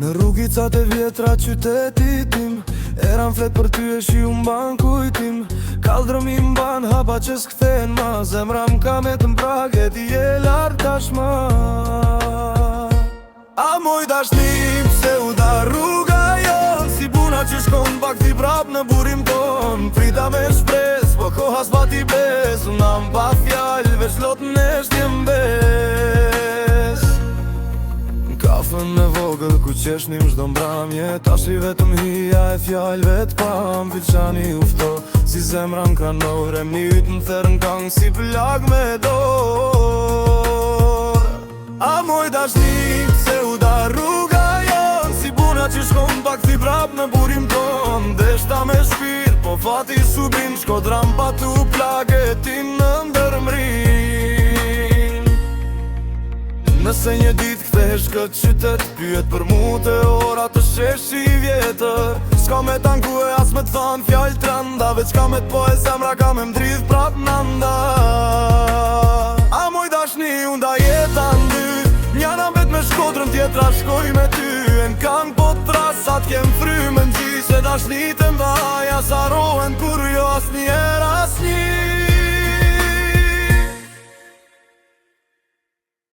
Në rrugicat e vjetra qytetit tim, eran flet për ty e shi unë ban kujtim. Kaldrëm i mban hapa që s'kthehen ma, zemra m'ka me të mprag e ti e lartë tashma. A moj dashni pse u da rruga jon, si buna që shkon pak ti prap në burim ton. Prita me shpres, po koha s'pa ti bes, unë am pa fjall, veç lotën e shtjem bes. Kafën e vogël ku qeshnim zdo mbramje, tash i vetëm hija e fjallve t'pam. Filçani ufto, si zemra m'kranor, e mnit më therë n'kang si plag me dor. A moj dashni pse u da rruga jon, si buna që shkon pak thi prap në burim ton. Deshta me shpir, po fati subin, shkodram pa tu plagetin në ndërmrin. Nëse një dit kthehesh këtë qytet, pyet për mu të ora të shesh i vjetër. S'ka me tanku e as me t'than fjall tranda, veç ka me t'po e zemra ka me m'dridh prap nanda. A moj dashni unë da jeta ndy, njana mbet me Shkodrën, tjetra shkoj me ty. E n'kang po t'rasat kem fry me n'gji, se dashnit e mbaja sarohen kur jo as njer as një.